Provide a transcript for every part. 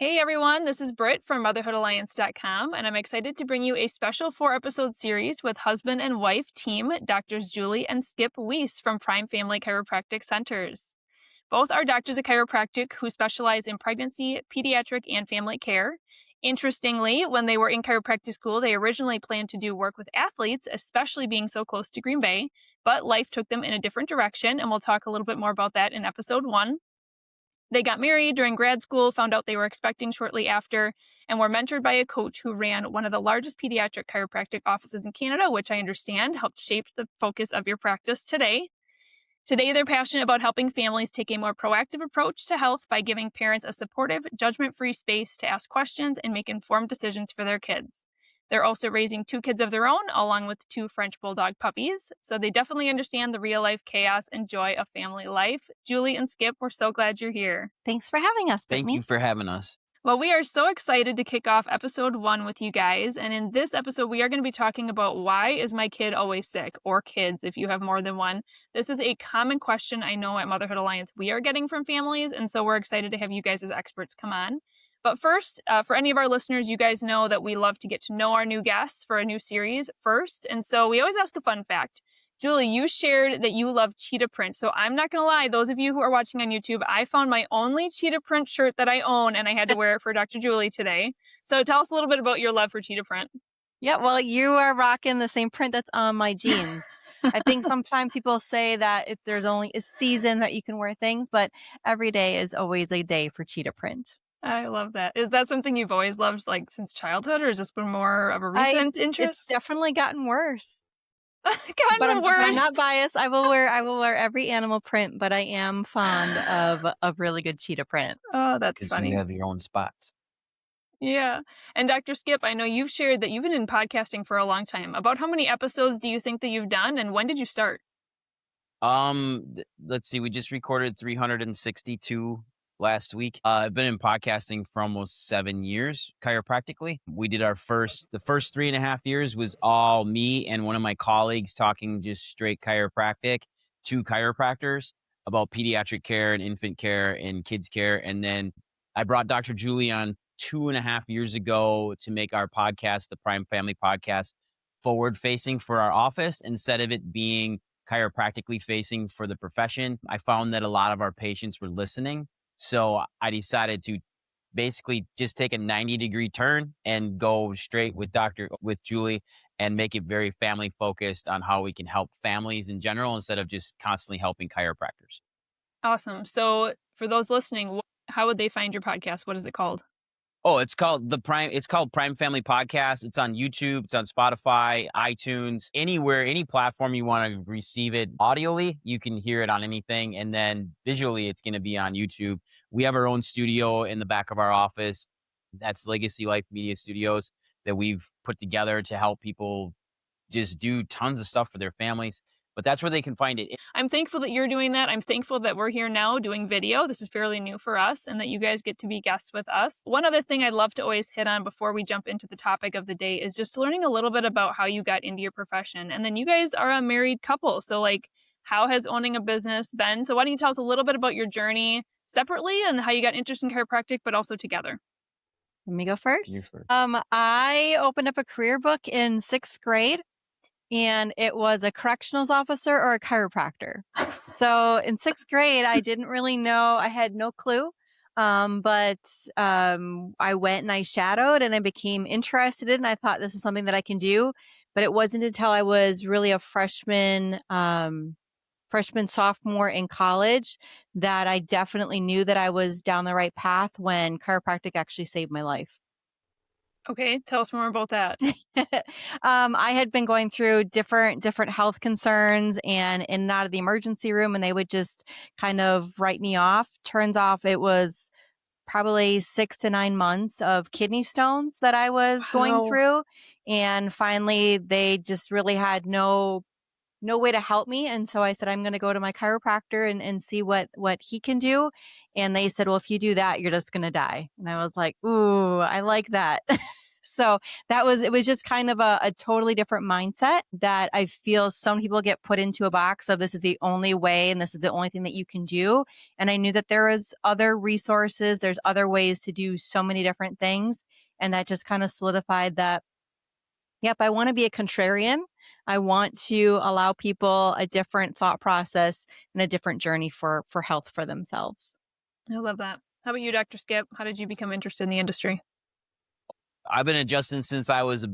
Hey everyone, this is Britt from motherhoodalliance.com, and I'm excited to bring you a special 4-episode series with husband and wife team, Doctors Julie and Skip Wyss from Prime Family Chiropractic Centers. Both are doctors of chiropractic who specialize in pregnancy, pediatric, and family care. Interestingly, when they were in chiropractic school, they originally planned to do work with athletes, especially being so close to Green Bay, but life took them in a different direction, and we'll talk a little bit more about that in episode 1. They got married during grad school, found out they were expecting shortly after, and were mentored by a coach who ran one of the largest pediatric chiropractic offices in Canada, which I understand helped shape the focus of your practice today. Today, they're passionate about helping families take a more proactive approach to health by giving parents a supportive, judgment-free space to ask questions and make informed decisions for their kids. They're also raising 2 kids of their own, along with 2 French Bulldog puppies, so they definitely understand the real-life chaos and joy of family life. Julie and Skip, we're so glad you're here. Thanks for having us, Brittany. Thank you for having us. Well, we are so excited to kick off episode 1 with you guys, and in this episode, we are going to be talking about why is my kid always sick, or kids if you have more than one. This is a common question I know at Motherhood Alliance we are getting from families, and so we're excited to have you guys as experts come on. But first, for any of our listeners, you guys know that we love to get to know our new guests for a new series first. And so we always ask a fun fact. Julie, you shared that you love cheetah print. So I'm not going to lie, those of you who are watching on YouTube, I found my only cheetah print shirt that I own, and I had to wear it for Dr. Julie today. So tell us a little bit about your love for cheetah print. Yeah, well, you are rocking the same print that's on my jeans. I think sometimes people say that if there's only a season that you can wear things, but every day is always a day for cheetah print. I love that. Is that something you've always loved, like since childhood, or has this been more of a recent interest? It's definitely gotten worse. But I'm not biased. I will wear every animal print, but I am fond of really good cheetah print. Oh, that's funny. Because you have your own spots. Yeah. And Dr. Skip, I know you've shared that you've been in podcasting for a long time. About how many episodes do you think that you've done, and when did you start? Let's see. We just recorded 362 last week. I've been in podcasting for almost 7 years, chiropractically. We did the first 3.5 years was all me and one of my colleagues talking just straight chiropractic to chiropractors about pediatric care and infant care and kids care. And then I brought Dr. Julie on 2.5 years ago to make our podcast, the Prime Family Podcast, forward facing for our office instead of it being chiropractically facing for the profession. I found that a lot of our patients were listening. So I decided to basically just take a 90-degree turn and go straight with Julie and make it very family focused on how we can help families in general instead of just constantly helping chiropractors. Awesome. So for those listening, how would they find your podcast? What is it called? Oh, it's called Prime Family Podcast. It's on YouTube. It's on Spotify, iTunes, anywhere, any platform you want to receive it audioly. You can hear it on anything. And then visually, it's going to be on YouTube. We have our own studio in the back of our office. That's Legacy Life Media Studios that we've put together to help people just do tons of stuff for their families. But that's where they can find it. I'm thankful that you're doing that. I'm thankful that we're here now doing video. This is fairly new for us, and that you guys get to be guests with us. One other thing I'd love to always hit on before we jump into the topic of the day is just learning a little bit about how you got into your profession. And then you guys are a married couple. So how has owning a business been? So why don't you tell us a little bit about your journey separately and how you got interested in chiropractic, but also together? Let me go first. You first. I opened up a career book in 6th grade. And it was a correctionals officer or a chiropractor. So in 6th grade, I didn't really know. I had no clue. But I went and I shadowed and I became interested in it. And I thought this is something that I can do. But it wasn't until I was really a freshman, sophomore in college that I definitely knew that I was down the right path when chiropractic actually saved my life. Okay, tell us more about that. I had been going through different health concerns and in and out of the emergency room, and they would just kind of write me off. Turns out it was probably 6 to 9 months of kidney stones that I was going through. And finally, they just really had no way to help me. And so I said, I'm going to go to my chiropractor and see what he can do. And they said, well, if you do that, you're just going to die. And I was like, ooh, I like that. So it was just kind of a totally different mindset that I feel some people get put into a box of this is the only way and this is the only thing that you can do. And I knew that there was other resources, there's other ways to do so many different things. And that just kind of solidified that, yep, I want to be a contrarian. I want to allow people a different thought process and a different journey for health for themselves. I love that. How about you, Dr. Skip? How did you become interested in the industry? I've been adjusting since I was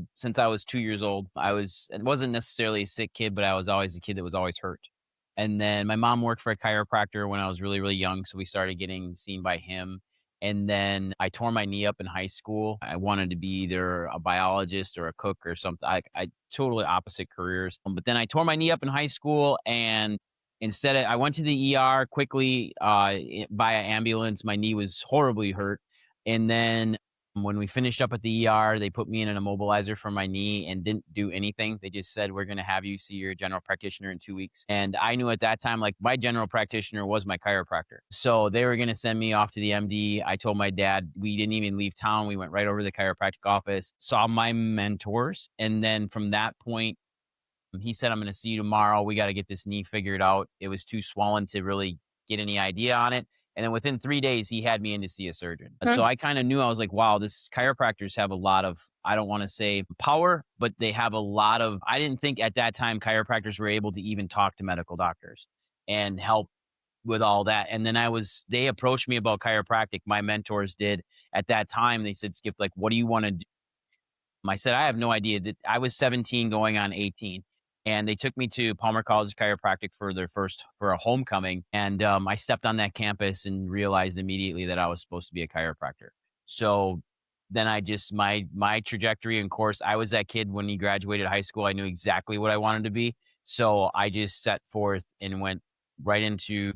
2 years old. It wasn't necessarily a sick kid, but I was always a kid that was always hurt. And then my mom worked for a chiropractor when I was really, really young, so we started getting seen by him. And then I tore my knee up in high school. I wanted to be either a biologist or a cook or something. I totally opposite careers. But then I tore my knee up in high school, and I went to the ER quickly via ambulance. My knee was horribly hurt, and then when we finished up at the ER, they put me in an immobilizer for my knee and didn't do anything. They just said, we're going to have you see your general practitioner in 2 weeks. And I knew at that time, like, my general practitioner was my chiropractor. So they were going to send me off to the MD. I told my dad, we didn't even leave town. We went right over to the chiropractic office, saw my mentors. And then from that point, he said, I'm going to see you tomorrow. We got to get this knee figured out. It was too swollen to really get any idea on it. And then within 3 days, he had me in to see a surgeon. So I kind of knew, I was like, wow, this chiropractors have a lot of, I don't want to say power, but they have a lot of, I didn't think at that time chiropractors were able to even talk to medical doctors and help with all that. And then they approached me about chiropractic. My mentors did at that time. They said, Skip, like, what do you want to do? I said, I have no idea. That I was 17 going on 18. And they took me to Palmer College Chiropractic for a homecoming. And I stepped on that campus and realized immediately that I was supposed to be a chiropractor. So then my trajectory and course, I was that kid when he graduated high school. I knew exactly what I wanted to be. So I just set forth and went right into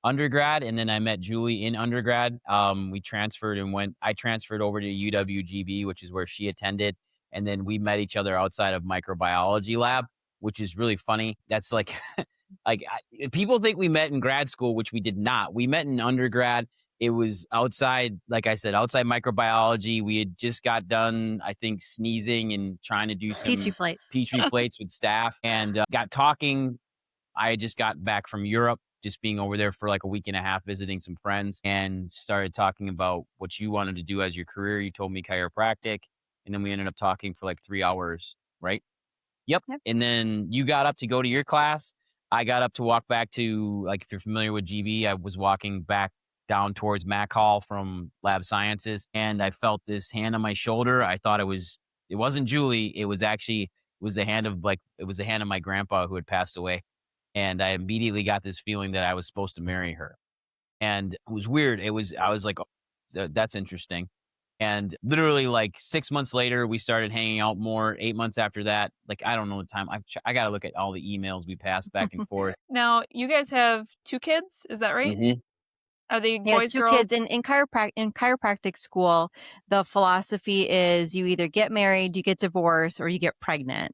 undergrad, and then I met Julie in undergrad. We transferred and I transferred over to UWGB, which is where she attended. And then we met each other outside of microbiology lab, which is really funny. That's like, people think we met in grad school, which we did not. We met in undergrad. It was outside, like I said, outside microbiology. We had just got done, I think, sneezing and trying to do Petri some plates. petri plates with staff, and got talking. I had just got back from Europe, just being over there for like a week and a half, visiting some friends, and started talking about what you wanted to do as your career. You told me chiropractic, and then we ended up talking for like 3 hours, right? Yep. Yep. And then you got up to go to your class. I got up to walk back to, like, if you're familiar with GB, I was walking back down towards Mac Hall from Lab Sciences, and I felt this hand on my shoulder. I thought it wasn't Julie. It was the hand of, it was the hand of my grandpa who had passed away. And I immediately got this feeling that I was supposed to marry her. And it was weird. I was like, oh, that's interesting. And literally, like, 6 months later, we started hanging out more. 8 months after that, like, I don't know the time. I got to look at all the emails we passed back and forth. Now, you guys have 2 kids, is that right? Mhm. Are they Yeah, boys, 2 girls? kids in chiropractic school. The philosophy is you either get married, you get divorced, or you get pregnant.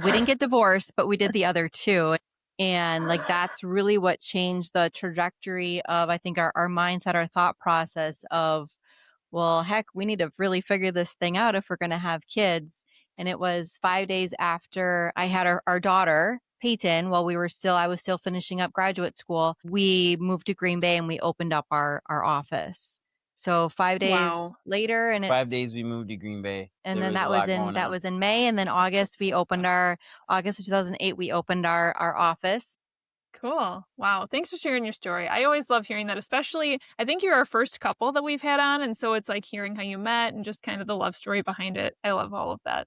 We didn't get divorced, but we did the other 2. And like that's really what changed the trajectory of, I think, our mindset, our thought process of, well, heck, we need to really figure this thing out if we're going to have kids. And it was 5 days after I had our daughter, Peyton, while I was still finishing up graduate school, we moved to Green Bay and we opened up our office. So 5 days Wow. later, and 5 days we moved to Green Bay. and There then was a lot going that on. was in May, and then August we opened August of 2008 we opened our office. Cool. Wow. Thanks for sharing your story. I always love hearing that, especially I think you're our first couple that we've had on. And so it's like hearing how you met and just kind of the love story behind it. I love all of that.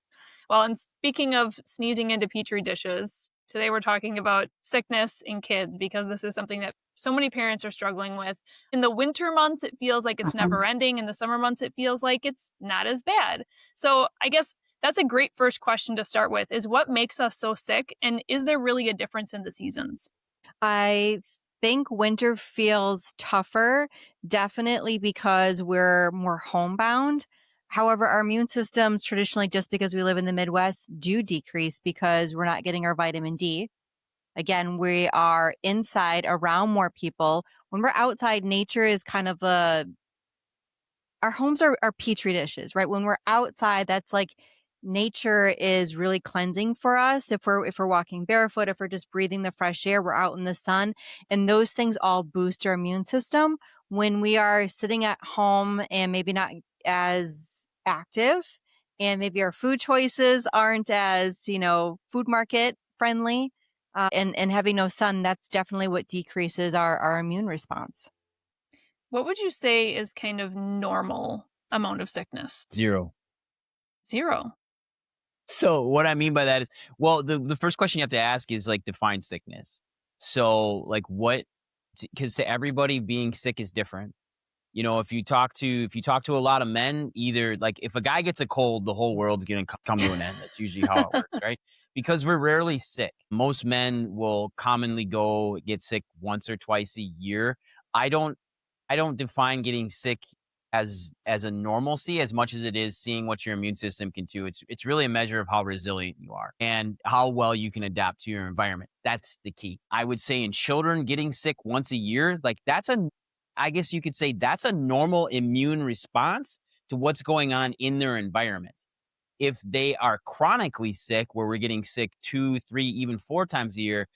Well, and speaking of sneezing into petri dishes, today we're talking about sickness in kids because this is something that so many parents are struggling with. In the winter months, it feels like it's never ending. In the summer months, it feels like it's not as bad. So I guess that's a great first question to start with is what makes us so sick? And is there really a difference in the seasons? I think winter feels tougher, definitely because we're more homebound. However, our immune systems traditionally, just because we live in the Midwest, do decrease because we're not getting our vitamin D. Again, we are inside around more people. When we're outside, nature is kind of our homes are petri dishes, right? When we're outside, that's like nature is really cleansing for us. If we're walking barefoot, if we're just breathing the fresh air, we're out in the sun, and those things all boost our immune system. When we are sitting at home and maybe not as active, and maybe our food choices aren't as, food market friendly, and having no sun, that's definitely what decreases our immune response. What would you say is kind of normal amount of sickness? 0. 0. So what I mean by that is, well, the first question you have to ask is like define sickness. So like because to everybody being sick is different. If you talk to a lot of men, either like if a guy gets a cold, the whole world's gonna come to an end. That's usually how it works, right? Because we're rarely sick. Most men will commonly get sick once or twice a year. I don't I don't define getting sick as a normalcy as much as it is seeing what your immune system can do. It's really a measure of how resilient you are and how well you can adapt to your environment. That's the key. I would say in children getting sick once a year, like I guess you could say that's a normal immune response to what's going on in their environment. If they are chronically sick, where we're getting sick 2, 3, even 4 times a year,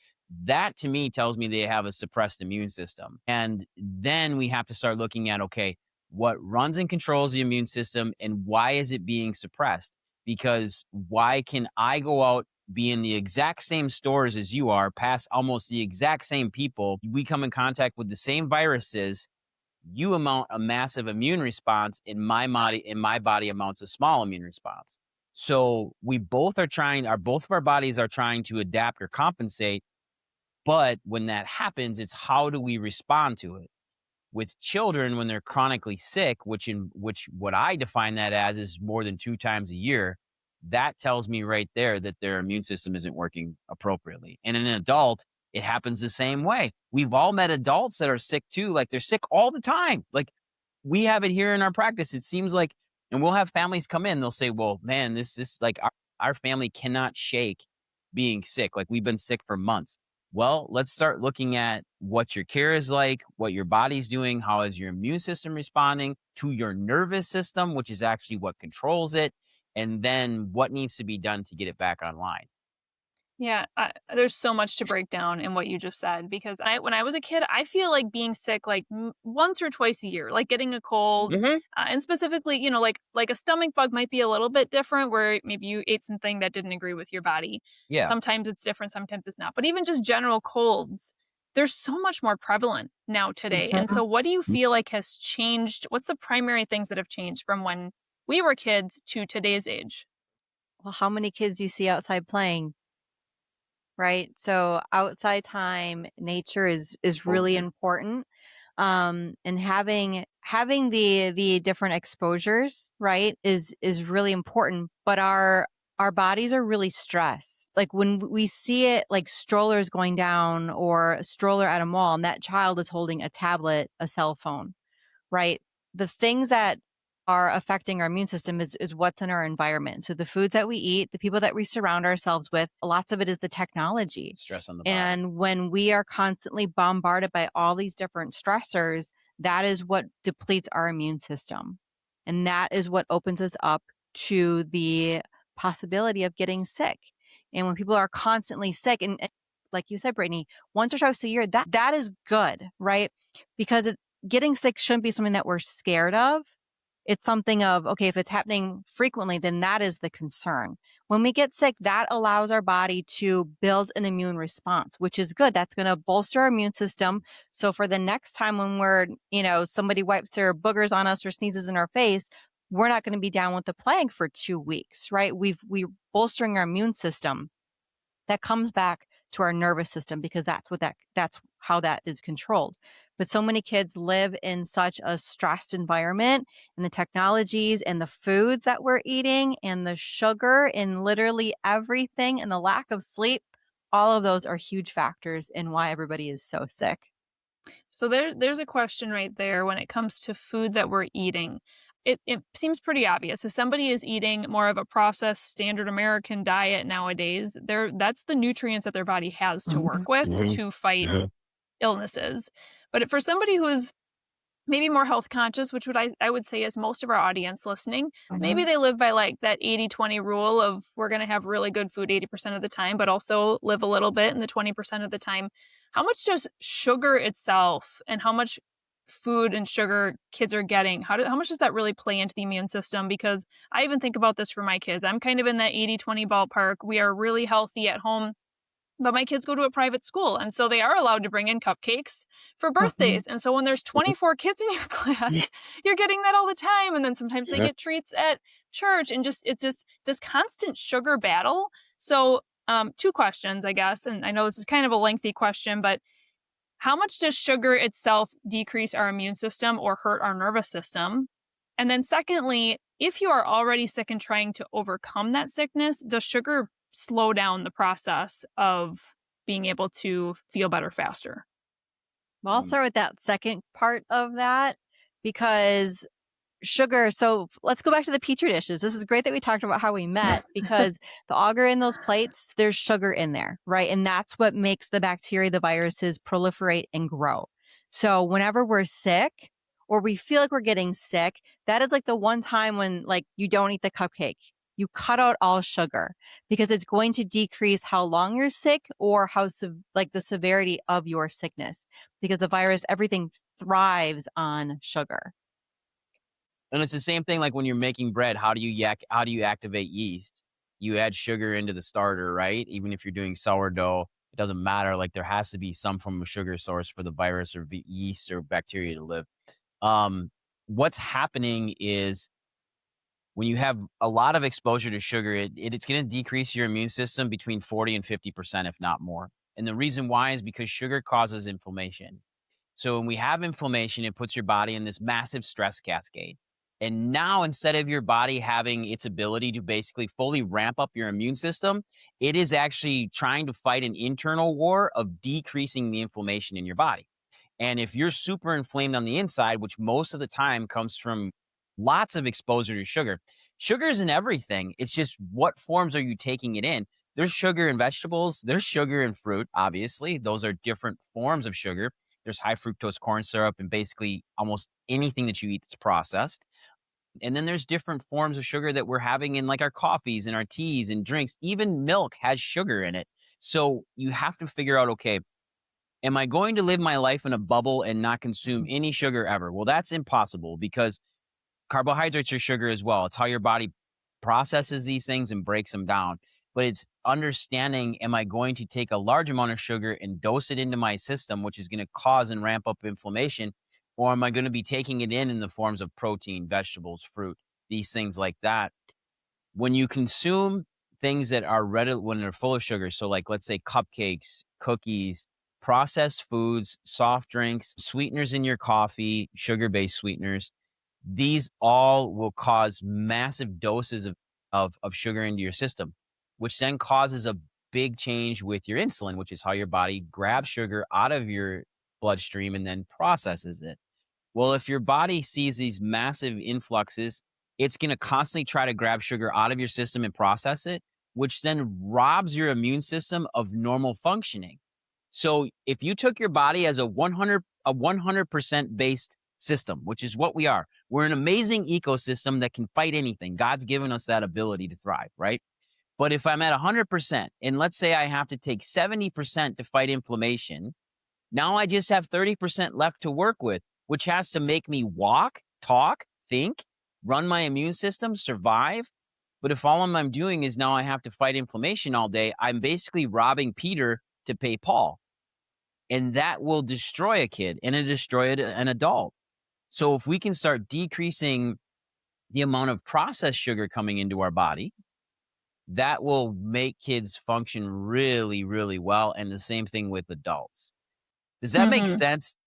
that to me tells me they have a suppressed immune system. And then we have to start looking at, okay, what runs and controls the immune system and why is it being suppressed? Because why can I go out, be in the exact same stores as you are, pass almost the exact same people, we come in contact with the same viruses, you amount a massive immune response, in my body amounts a small immune response. So we both of our bodies are trying to adapt or compensate. But when that happens, it's how do we respond to it? With children, when they're chronically sick, which what I define that as is more than 2 times a year, that tells me right there that their immune system isn't working appropriately. And in an adult, it happens the same way. We've all met adults that are sick too, like they're sick all the time. Like we have it here in our practice. It seems like, and we'll have families come in, they'll say, "Well, man, this like our family cannot shake being sick. Like we've been sick for months." Well, let's start looking at what your care is like, what your body's doing, how is your immune system responding to your nervous system, which is actually what controls it, and then what needs to be done to get it back online. Yeah, there's so much to break down in what you just said because when I was a kid, I feel like being sick like once or twice a year, like getting a cold, Mhm. and specifically, like a stomach bug might be a little bit different, where maybe you ate something that didn't agree with your body. Yeah. Sometimes it's different, sometimes it's not. But even just general colds, they're so much more prevalent now today. And so, what do you feel like has changed? What's the primary things that have changed from when we were kids to today's age? Well, how many kids you see outside playing, right? So outside time, nature is really important. And having the different exposures, right, is really important. But our bodies are really stressed. Like when we see it, like strollers going down or a stroller at a mall, and that child is holding a tablet, a cell phone, right? The things that are affecting our immune system is what's in our environment. So the foods that we eat, the people that we surround ourselves with, lots of it is the technology. Stress on the body. And when we are constantly bombarded by all these different stressors, that is what depletes our immune system. And that is what opens us up to the possibility of getting sick. And when people are constantly sick, and like you said, Brittany, once or twice a year, that is good, right? Because getting sick shouldn't be something that we're scared of. It's something of, okay, if it's happening frequently, then that is the concern. When we get sick, that allows our body to build an immune response, which is good. That's going to bolster our immune system. So for the next time when somebody wipes their boogers on us or sneezes in our face, we're not going to be down with the plague for 2 weeks, right? We're bolstering our immune system. That comes back to our nervous system because that's how that is controlled. But so many kids live in such a stressed environment, and the technologies and the foods that we're eating and the sugar and literally everything and the lack of sleep, all of those are huge factors in why everybody is so sick. So there's a question right there when it comes to food that we're eating. It seems pretty obvious. If somebody is eating more of a processed standard American diet nowadays, that's the nutrients that their body has to work with Mhm. to fight Mhm. illnesses. But for somebody who's maybe more health conscious, which I would say is most of our audience listening. Maybe Mhm. they live by like that 80-20 rule of we're going to have really good food 80% of the time, but also live a little bit in the 20% of the time. How much does sugar itself and how much food and sugar kids are getting, how much does that really play into the immune system? Because I even think about this for my kids. I'm kind of in that 80-20 ballpark. We are really healthy at home, but my kids go to a private school, and so they are allowed to bring in cupcakes for Mhm. birthdays. And so when there's 24 kids in your class, you're getting that all the time. And then sometimes they get treats at church, and it's just this constant sugar battle. So, two questions, I guess. And I know this is kind of a lengthy question, but how much does sugar itself decrease our immune system or hurt our nervous system? And then, secondly, if you are already sick and trying to overcome that sickness, does sugar slow down the process of being able to feel better faster? Well, I'll start with that second part of that because sugar. So let's go back to the petri dishes. This is great that we talked about how we met because the agar in those plates, there's sugar in there, right? And that's what makes the bacteria, the viruses proliferate and grow. So whenever we're sick or we feel like we're getting sick, that is like the one time when like you don't eat the cupcake. You cut out all sugar because it's going to decrease how long you're sick or how like the severity of your sickness because the virus, everything thrives on sugar. And it's the same thing like when you're making bread. How do you activate yeast? You add sugar into the starter, right? Even if you're doing sourdough, it doesn't matter. Like there has to be some form of sugar source for the virus or yeast or bacteria to live. Um, what's happening is when you have a lot of exposure to sugar, it's going to decrease your immune system between 40 and 50%, if not more. And the reason why is because sugar causes inflammation. So when we have inflammation, it puts your body in this massive stress cascade. And now instead of your body having its ability to basically fully ramp up your immune system, it is actually trying to fight an internal war of decreasing the inflammation in your body. And if you're super inflamed on the inside, which most of the time comes from lots of exposure to sugar, sugar is in everything. It's just what forms are you taking it in? There's sugar in vegetables, there's sugar in fruit, obviously. Those are different forms of sugar. There's high fructose corn syrup and basically almost anything that you eat that's processed. And then there's different forms of sugar that we're having in like our coffees and our teas and drinks. Even milk has sugar in it. So you have to figure out, okay, am I going to live my life in a bubble and not consume any sugar ever? Well, that's impossible because carbohydrates are sugar as well. It's how your body processes these things and breaks them down. But it's understanding, am I going to take a large amount of sugar and dose it into my system, which is going to cause and ramp up inflammation? Or am I going to be taking it in the forms of protein, vegetables, fruit, these things like that? When you consume things that are ready, when they're full of sugar, so like let's say cupcakes, cookies, processed foods, soft drinks, sweeteners in your coffee, sugar-based sweeteners, these all will cause massive doses of sugar into your system, which then causes a big change with your insulin, which is how your body grabs sugar out of your bloodstream and then processes it. Well, if your body sees these massive influxes, it's going to constantly try to grab sugar out of your system and process it, which then robs your immune system of normal functioning. So if you took your body as a 100% based system, which is what we are, we're an amazing ecosystem that can fight anything. God's given us that ability to thrive, right? But if I'm at 100%, and let's say I have to take 70% to fight inflammation, now I just have 30% left to work with, which has to make me walk, talk, think, run my immune system, survive. But if all I'm doing is now I have to fight inflammation all day, I'm basically robbing Peter to pay Paul. And that will destroy a kid and it destroy an adult. So if we can start decreasing the amount of processed sugar coming into our body, that will make kids function really, really well. And the same thing with adults. Does that make Mhm. sense?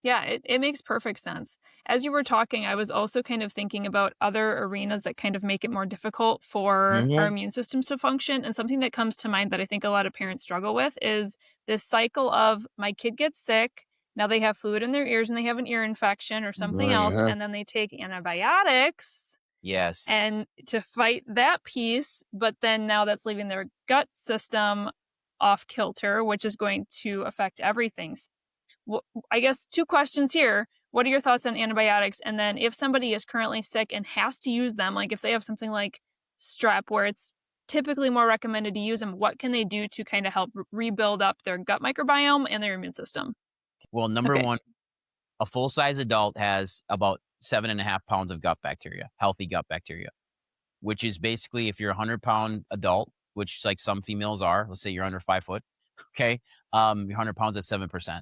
Yeah, it makes perfect sense. As you were talking, I was also kind of thinking about other arenas that kind of make it more difficult for our Mhm. immune systems to function. And something that comes to mind that I think a lot of parents struggle with is this cycle of my kid gets sick. Now they have fluid in their ears and they have an ear infection or something Right, else. uh-huh. And then they take antibiotics Yes. and to fight that piece. But then now that's leaving their gut system off kilter, which is going to affect everything. Well, I guess two questions here. what are your thoughts on antibiotics? And then if somebody is currently sick and has to use them, like if they have something like strep where it's typically more recommended to use them, what can they do to kind of help rebuild up their gut microbiome and their immune system? Well, number Okay. one, a full-size adult has about 7.5 pounds of gut bacteria, healthy gut bacteria, which is basically if you're a 100-pound adult, which like some females are, let's say you're under 5 foot, okay, you're 100 pounds, that's 7%.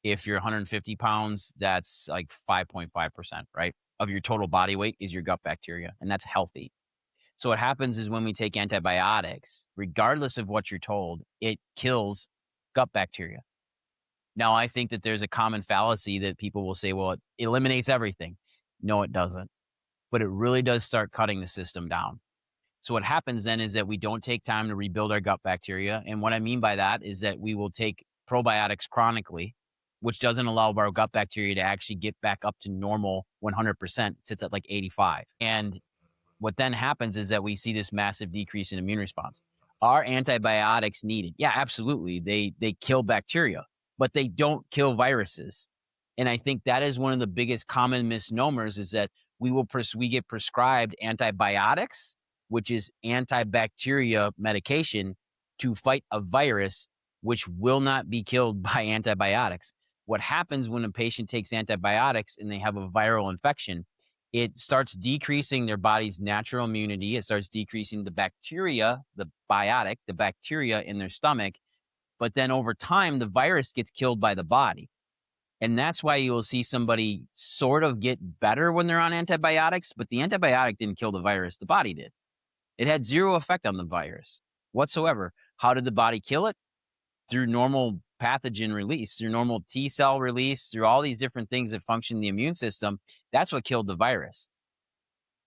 If you're 150 pounds, that's like 5.5%, right? Of your total body weight is your gut bacteria, and that's healthy. So what happens is when we take antibiotics, regardless of what you're told, it kills gut bacteria. Now, I think that there's a common fallacy that people will say, well, it eliminates everything. No, it doesn't. But it really does start cutting the system down. So what happens then is that we don't take time to rebuild our gut bacteria. And what I mean by that is that we will take probiotics chronically, which doesn't allow our gut bacteria to actually get back up to normal 100%. It sits at like 85. And what then happens is that we see this massive decrease in immune response. Are antibiotics needed? Yeah, absolutely. They kill bacteria, but they don't kill viruses. And I think that is one of the biggest common misnomers is that we get prescribed antibiotics, which is antibacteria medication to fight a virus, which will not be killed by antibiotics. What happens when a patient takes antibiotics and they have a viral infection, it starts decreasing their body's natural immunity. It starts decreasing the bacteria, the bacteria in their stomach. But then over time, the virus gets killed by the body. And that's why you will see somebody sort of get better when they're on antibiotics, but the antibiotic didn't kill the virus. The body did. It had zero effect on the virus whatsoever. How did the body kill it? Through normal pathogen release, through normal T cell release, through all these different things that function in the immune system. That's what killed the virus.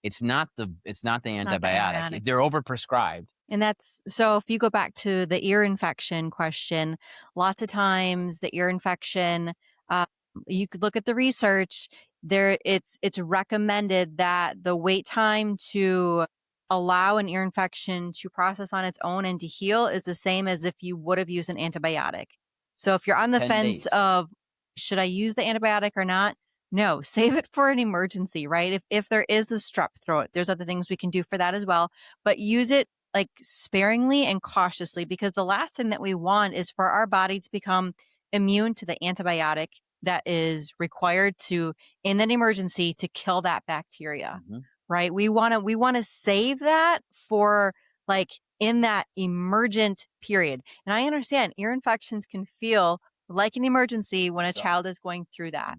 It's not the Not the antibiotic. antibiotic. They're overprescribed. And that's so if you go back to the ear infection question, lots of times the ear infection, uh, you could look at the research. It's recommended that the wait time to allow an ear infection to process on its own and to heal is the same as if you would have used an antibiotic. So if you're It's on the 10 fence days. of should I use the antibiotic or not, no, save it for an emergency, right? If there is the strep throat, there's other things we can do for that as well, but use it like sparingly and cautiously, because the last thing that we want is for our body to become immune to the antibiotic that is required to in an emergency to kill that bacteria. Right? We want to save that for like in that emergent period. And I understand ear infections can feel like an emergency when a So- child is going through that,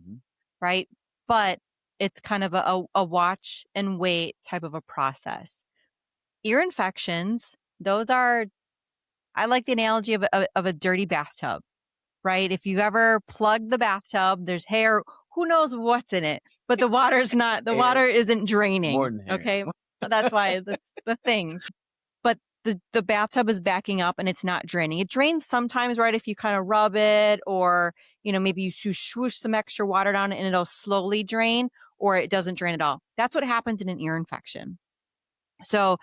right? But it's kind of a watch and wait type of a process. Ear infections, those are, I like the analogy of a dirty bathtub, right? If you ever plug the bathtub, there's hair, who knows what's in it, but the Hair. water isn't draining. More than hair. Okay. That's why that's the things. But the bathtub is backing up and it's not draining. It drains sometimes, right? If you kind of rub it or, maybe you swoosh some extra water down it and it'll slowly drain, or it doesn't drain at all. That's what happens in an ear infection. So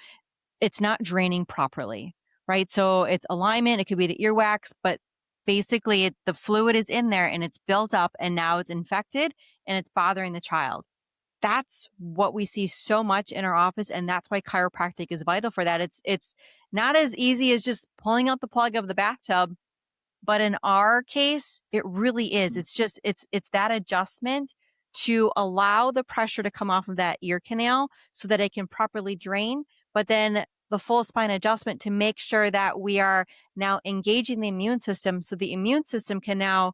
it's not draining properly, right? So it's alignment. It could be the earwax, but basically the fluid is in there and it's built up and now it's infected and it's bothering the child. That's what we see so much in our office. And that's why chiropractic is vital for that. It's not as easy as just pulling out the plug of the bathtub. But in our case, it really is. It's just, it's that adjustment to allow the pressure to come off of that ear canal so that it can properly drain. But then the full spine adjustment to make sure that we are now engaging the immune system. So the immune system can now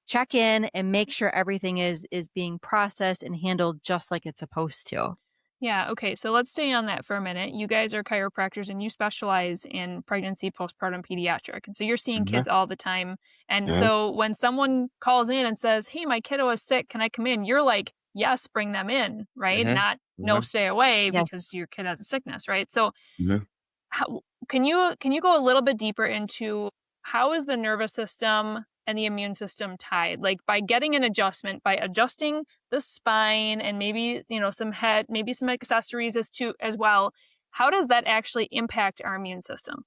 check in and make sure everything is being processed and handled just like it's supposed to. Yeah, okay, so let's stay on that for a minute. You guys are chiropractors and you specialize in pregnancy, postpartum, pediatric. And so you're seeing kids all the time. And so when someone calls in and says, "Hey, my kiddo is sick, can I come in?" You're like, "Yes, bring them in," right? Not, "No, stay away Yes. because your kid has a sickness," right? So how, can you go a little bit deeper into how is the nervous system and the immune system tied? Like by getting an adjustment, by adjusting the spine and maybe some head, maybe some accessories as well. How does that actually impact our immune system?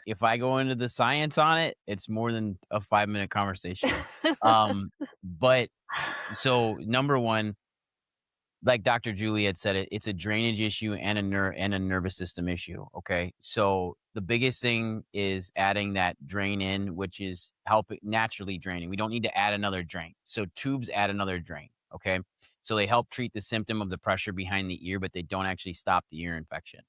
If I go into the science on it, it's more than a 5-minute conversation. But So number one, like Dr. Julie had said, it's a drainage issue and a nervous system issue. Okay. So the biggest thing is adding that drain in, which is helping naturally draining. We don't need to add another drain. So tubes add another drain. Okay. So they help treat the symptom of the pressure behind the ear, but they don't actually stop the ear infection.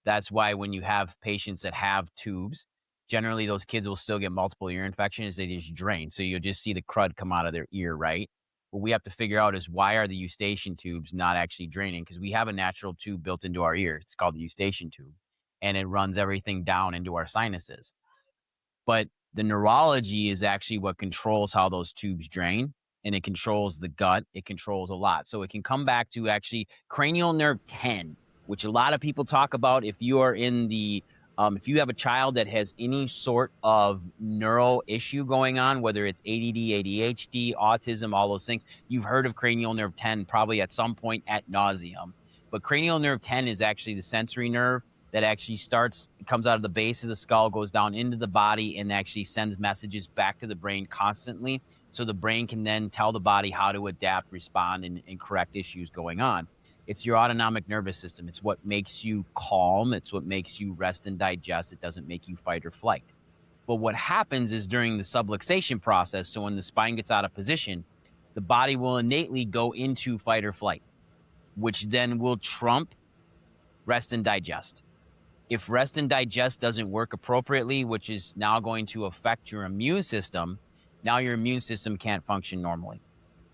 That's why when you have patients that have tubes, generally those kids will still get multiple ear infections. They just drain. So you'll just see the crud come out of their ear, right? What we have to figure out is why are the eustachian tubes not actually draining? Because we have a natural tube built into our ear. It's called the eustachian tube, and it runs everything down into our sinuses. But the neurology is actually what controls how those tubes drain, and it controls the gut. It controls a lot. So it can come back to actually cranial nerve 10, which a lot of people talk about if you are in the if you have a child that has any sort of neural issue going on, whether it's ADD, ADHD, autism, all those things, you've heard of cranial nerve 10 probably at some point at nauseum. But cranial nerve 10 is actually the sensory nerve that actually comes out of the base of the skull, goes down into the body, and actually sends messages back to the brain constantly. So the brain can then tell the body how to adapt, respond, and correct issues going on. It's your autonomic nervous system. It's what makes you calm. It's what makes you rest and digest. It doesn't make you fight or flight. But what happens is during the subluxation process, so when the spine gets out of position, the body will innately go into fight or flight, which then will trump rest and digest. If rest and digest doesn't work appropriately, which is now going to affect your immune system, now your immune system can't function normally.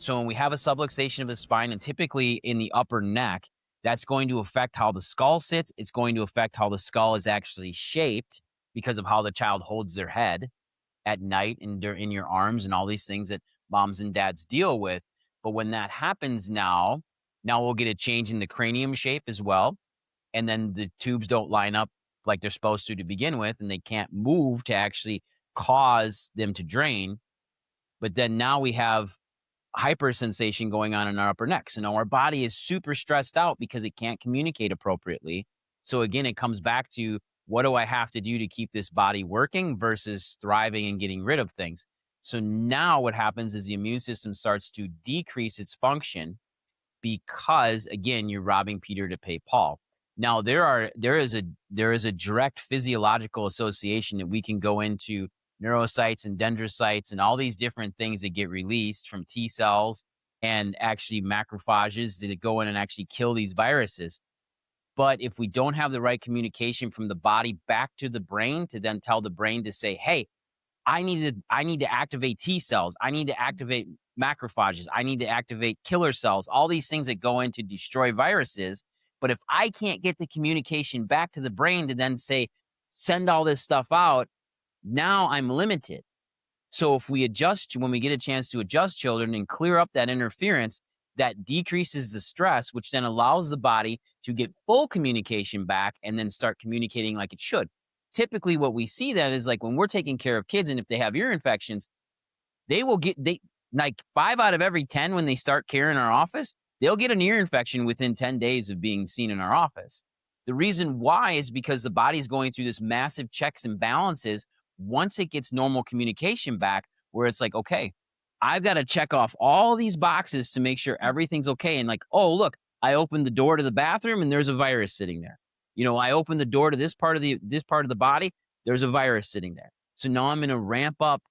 So when we have a subluxation of the spine, and typically in the upper neck, that's going to affect how the skull sits. It's going to affect how the skull is actually shaped because of how the child holds their head at night and in your arms and all these things that moms and dads deal with. But when that happens now we'll get a change in the cranium shape as well. And then the tubes don't line up like they're supposed to begin with, and they can't move to actually cause them to drain. But then now we have hypersensation going on in our upper neck. So now our body is super stressed out because it can't communicate appropriately. So again, it comes back to what do I have to do to keep this body working versus thriving and getting rid of things. So now what happens is the immune system starts to decrease its function because again, you're robbing Peter to pay Paul. Now there is a direct physiological association that we can go into neurocytes and dendrocytes and all these different things that get released from T cells and actually macrophages that go in and actually kill these viruses. But if we don't have the right communication from the body back to the brain to then tell the brain to say, hey, I need to activate T cells. I need to activate macrophages. I need to activate killer cells, all these things that go in to destroy viruses. But if I can't get the communication back to the brain to then say, send all this stuff out, now I'm limited. So if we adjust, when we get a chance to adjust children and clear up that interference, that decreases the stress, which then allows the body to get full communication back and then start communicating like it should. Typically, what we see then is like when we're taking care of kids and if they have ear infections, they like 5 out of every 10 when they start care in our office, they'll get an ear infection within 10 days of being seen in our office. The reason why is because the body's going through this massive checks and balances once it gets normal communication back, where it's like, okay, I've got to check off all these boxes to make sure everything's okay. And like, oh, look, I opened the door to the bathroom and there's a virus sitting there. You know, I opened the door to this part of the body, there's a virus sitting there. So now I'm going to ramp up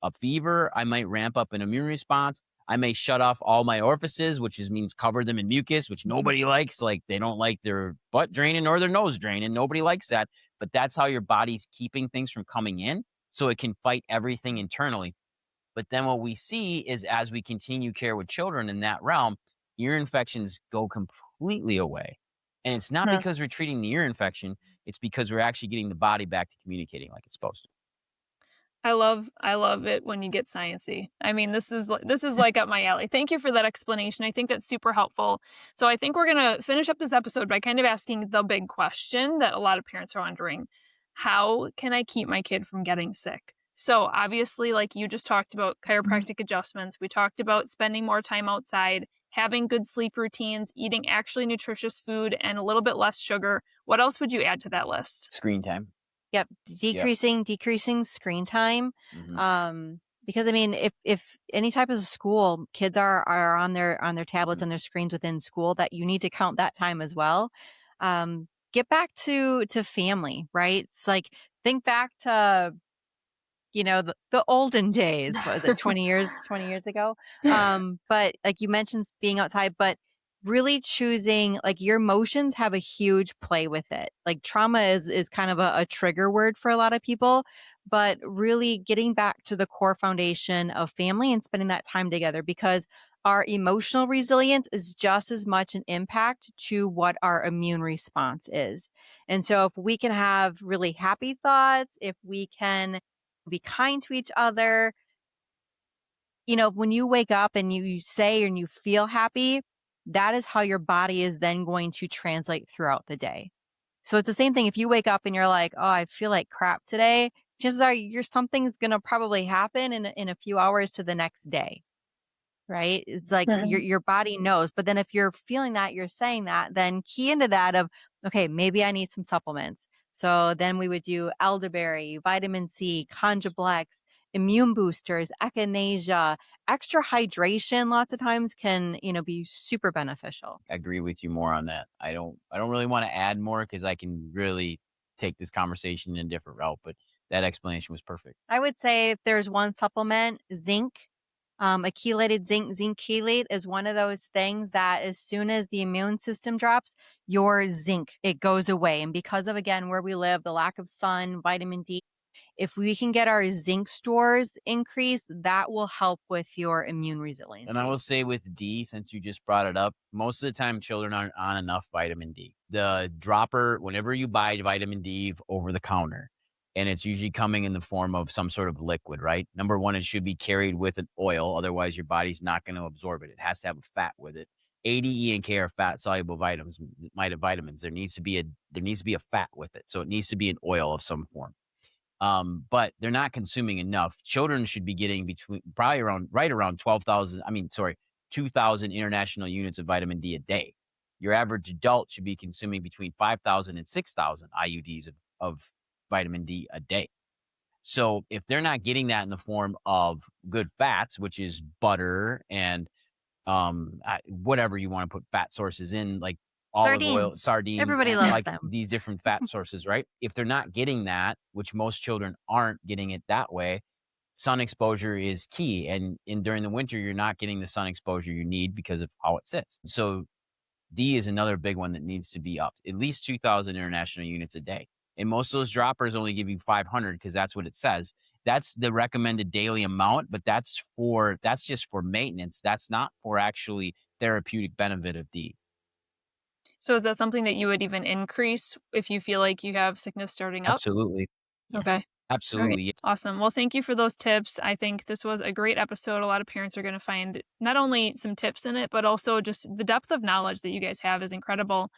a fever. I might ramp up an immune response. I may shut off all my orifices, which means cover them in mucus, which nobody likes. Like they don't like their butt draining or their nose draining. Nobody likes that. But that's how your body's keeping things from coming in so it can fight everything internally. But then what we see is as we continue care with children in that realm, ear infections go completely away. And it's not because we're treating the ear infection. It's because we're actually getting the body back to communicating like it's supposed to. I love it when you get sciencey. I mean, this is like up my alley. Thank you for that explanation. I think that's super helpful. So I think we're going to finish up this episode by kind of asking the big question that a lot of parents are wondering. How can I keep my kid from getting sick? So obviously, like you just talked about chiropractic adjustments, we talked about spending more time outside, having good sleep routines, eating actually nutritious food, and a little bit less sugar. What else would you add to that list? Screen time. Yep. Decreasing screen time. Mhm. Because I mean, if any type of school, kids are on their tablets and their screens within school, that you need to count that time as well. Get back to family, right? It's like, think back to, the olden days. What was it, 20 years ago? But like you mentioned being outside, but really choosing, like, your emotions have a huge play with it. Like, trauma is kind of a trigger word for a lot of people, but really getting back to the core foundation of family and spending that time together, because our emotional resilience is just as much an impact to what our immune response is. And so if we can have really happy thoughts, if we can be kind to each other. When you wake up and you say and you feel happy, that is how your body is then going to translate throughout the day. So it's the same thing. If you wake up and you're like, oh, I feel like crap today, chances are something's going to probably happen in a few hours to the next day. Right? It's like your body knows. But then if you're feeling that, you're saying that, then key into that of, okay, maybe I need some supplements. So then we would do elderberry, vitamin C, Conjablex, immune boosters, echinacea, extra hydration lots of times can, be super beneficial. I agree with you more on that. I don't really want to add more because I can really take this conversation in a different route, but that explanation was perfect. I would say if there's one supplement, zinc, a chelated zinc chelate is one of those things that as soon as the immune system drops, your zinc, it goes away. And because of, again, where we live, the lack of sun, vitamin D, if we can get our zinc stores increased, that will help with your immune resilience. And I will say with D, since you just brought it up, most of the time children aren't on enough vitamin D. The dropper, whenever you buy vitamin D over the counter, and it's usually coming in the form of some sort of liquid, right? Number one, it should be carried with an oil. Otherwise, your body's not going to absorb it. It has to have a fat with it. A, D, E, and K are fat-soluble vitamins. There needs to be a fat with it. So it needs to be an oil of some form. But they're not consuming enough. Children should be getting right around 2,000 international units of vitamin D a day. Your average adult should be consuming between 5,000 and 6,000 IUDs of vitamin D a day. So if they're not getting that in the form of good fats, which is butter and whatever you want to put fat sources in, like olive oil, sardines, everybody loves like them. these different fat sources, right? If they're not getting that, which most children aren't getting it that way, sun exposure is key. And during the winter, you're not getting the sun exposure you need because of how it sits. So D is another big one that needs to be up, at least 2,000 international units a day. And most of those droppers only give you 500 because that's what it says. That's the recommended daily amount, but that's just for maintenance. That's not for actually therapeutic benefit of D. So is that something that you would even increase if you feel like you have sickness starting up? Absolutely. Okay. Yes. Absolutely. Right. Awesome. Well, thank you for those tips. I think this was a great episode. A lot of parents are going to find not only some tips in it, but also just the depth of knowledge that you guys have is incredible.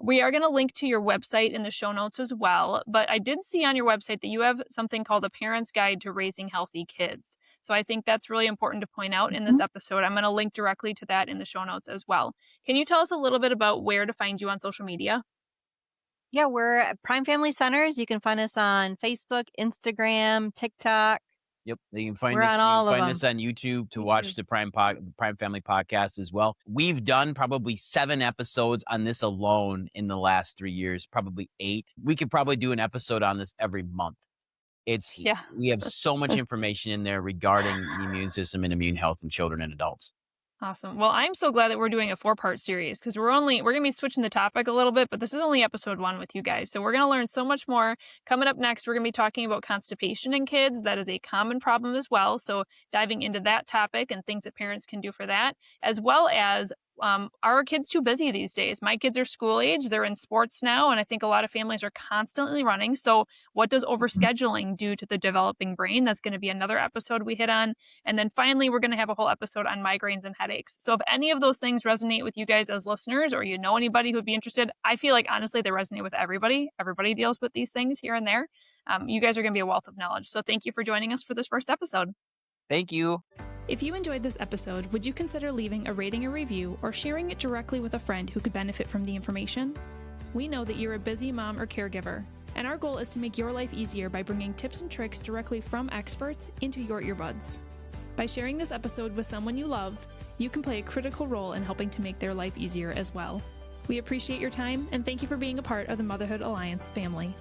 We are going to link to your website in the show notes as well. But I did see on your website that you have something called a parent's guide to raising healthy kids. So I think that's really important to point out in this episode. I'm going to link directly to that in the show notes as well. Can you tell us a little bit about where to find you on social media? Yeah, we're at Prime Family Centers. You can find us on Facebook, Instagram, TikTok. Yep. You can find We're this. on You all can of find this on YouTube to watch the Prime Family podcast as well. We've done probably 7 episodes on this alone in the last 3 years, probably 8. We could probably do an episode on this every month. We have so much information in there regarding the immune system and immune health in children and adults. Awesome. Well, I'm so glad that we're doing a 4-part series because we're going to be switching the topic a little bit, but this is only episode 1 with you guys. So we're going to learn so much more. Coming up next, we're going to be talking about constipation in kids. That is a common problem as well. So diving into that topic and things that parents can do for that, as well as are our kids too busy these days? My kids are school age. They're in sports now. And I think a lot of families are constantly running. So what does overscheduling do to the developing brain? That's going to be another episode we hit on. And then finally, we're going to have a whole episode on migraines and headaches. So if any of those things resonate with you guys as listeners, or you know anybody who would be interested, I feel like honestly, they resonate with everybody. Everybody deals with these things here and there. You guys are going to be a wealth of knowledge. So thank you for joining us for this first episode. Thank you. If you enjoyed this episode, would you consider leaving a rating or review or sharing it directly with a friend who could benefit from the information? We know that you're a busy mom or caregiver, and our goal is to make your life easier by bringing tips and tricks directly from experts into your earbuds. By sharing this episode with someone you love, you can play a critical role in helping to make their life easier as well. We appreciate your time and thank you for being a part of the Motherhood Alliance family.